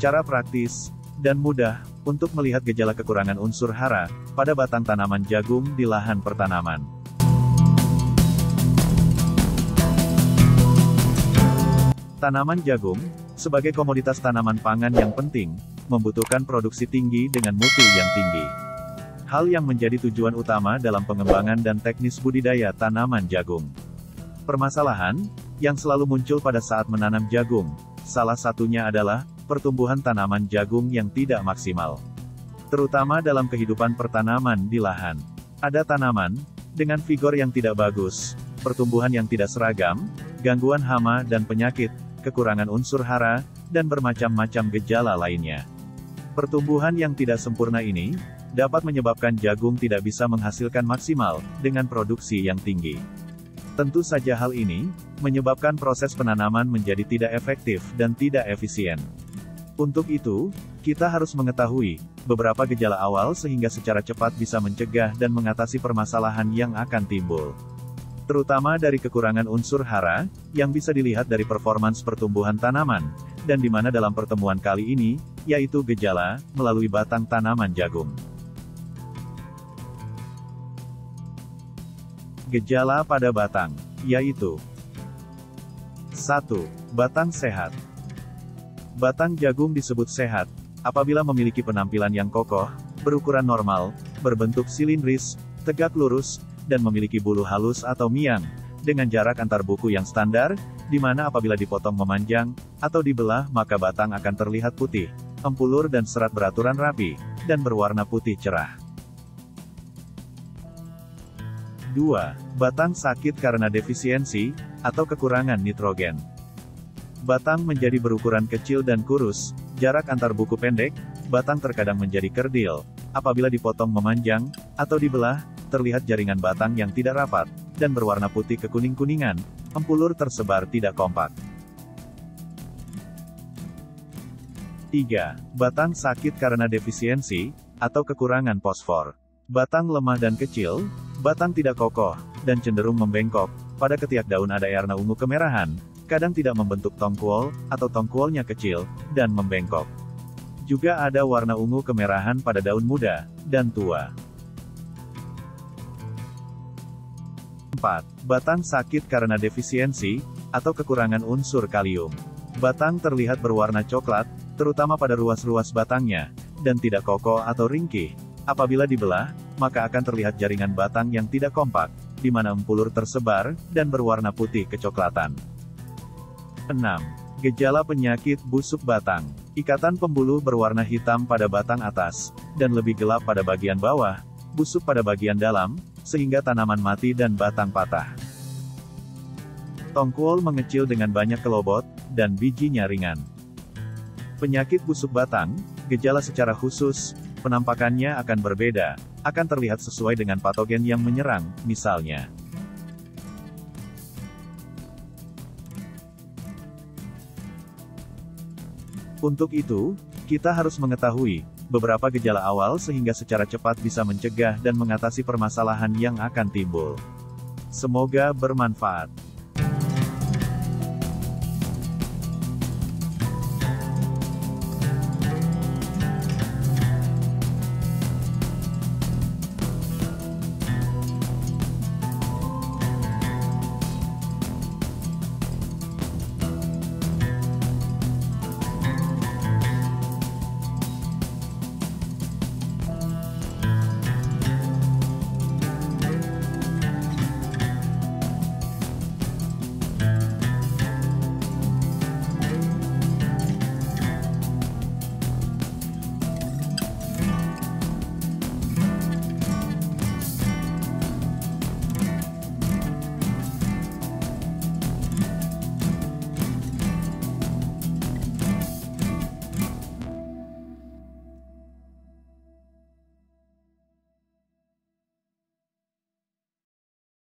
Cara praktis dan mudah untuk melihat gejala kekurangan unsur hara pada batang tanaman jagung di lahan pertanaman. Tanaman jagung, sebagai komoditas tanaman pangan yang penting, membutuhkan produksi tinggi dengan mutu yang tinggi. Hal yang menjadi tujuan utama dalam pengembangan dan teknis budidaya tanaman jagung. Permasalahan yang selalu muncul pada saat menanam jagung, salah satunya adalah pertumbuhan tanaman jagung yang tidak maksimal. Terutama dalam kehidupan pertanaman di lahan. Ada tanaman dengan vigor yang tidak bagus, pertumbuhan yang tidak seragam, gangguan hama dan penyakit, kekurangan unsur hara, dan bermacam-macam gejala lainnya. Pertumbuhan yang tidak sempurna ini dapat menyebabkan jagung tidak bisa menghasilkan maksimal dengan produksi yang tinggi. Tentu saja hal ini menyebabkan proses penanaman menjadi tidak efektif dan tidak efisien. Untuk itu, kita harus mengetahui beberapa gejala awal sehingga secara cepat bisa mencegah dan mengatasi permasalahan yang akan timbul. Terutama dari kekurangan unsur hara, yang bisa dilihat dari performans pertumbuhan tanaman, dan di mana dalam pertemuan kali ini, yaitu gejala melalui batang tanaman jagung. Gejala pada batang, yaitu 1. Batang sehat. Batang jagung disebut sehat apabila memiliki penampilan yang kokoh, berukuran normal, berbentuk silindris, tegak lurus, dan memiliki bulu halus atau miang, dengan jarak antar buku yang standar, di mana apabila dipotong memanjang, atau dibelah maka batang akan terlihat putih, empulur dan serat beraturan rapi, dan berwarna putih cerah. 2. Batang sakit karena defisiensi, atau kekurangan nitrogen. Batang menjadi berukuran kecil dan kurus, jarak antar buku pendek, batang terkadang menjadi kerdil, apabila dipotong memanjang, atau dibelah, terlihat jaringan batang yang tidak rapat, dan berwarna putih kekuning-kuningan, empulur tersebar tidak kompak. 3. Batang sakit karena defisiensi, atau kekurangan fosfor. Batang lemah dan kecil, batang tidak kokoh, dan cenderung membengkok, pada ketiak daun ada warna ungu kemerahan, kadang tidak membentuk tongkuol, atau tongkuolnya kecil, dan membengkok. Juga ada warna ungu kemerahan pada daun muda, dan tua. 4. Batang sakit karena defisiensi, atau kekurangan unsur kalium. Batang terlihat berwarna coklat, terutama pada ruas-ruas batangnya, dan tidak kokoh atau ringkih. Apabila dibelah, maka akan terlihat jaringan batang yang tidak kompak, di mana empulur tersebar, dan berwarna putih kecoklatan. 6. Gejala penyakit busuk batang. Ikatan pembuluh berwarna hitam pada batang atas, dan lebih gelap pada bagian bawah, busuk pada bagian dalam, sehingga tanaman mati dan batang patah. Tongkuol mengecil dengan banyak kelobot, dan bijinya ringan. Penyakit busuk batang, gejala secara khusus, penampakannya akan berbeda, akan terlihat sesuai dengan patogen yang menyerang, misalnya. Untuk itu, kita harus mengetahui beberapa gejala awal sehingga secara cepat bisa mencegah dan mengatasi permasalahan yang akan timbul. Semoga bermanfaat.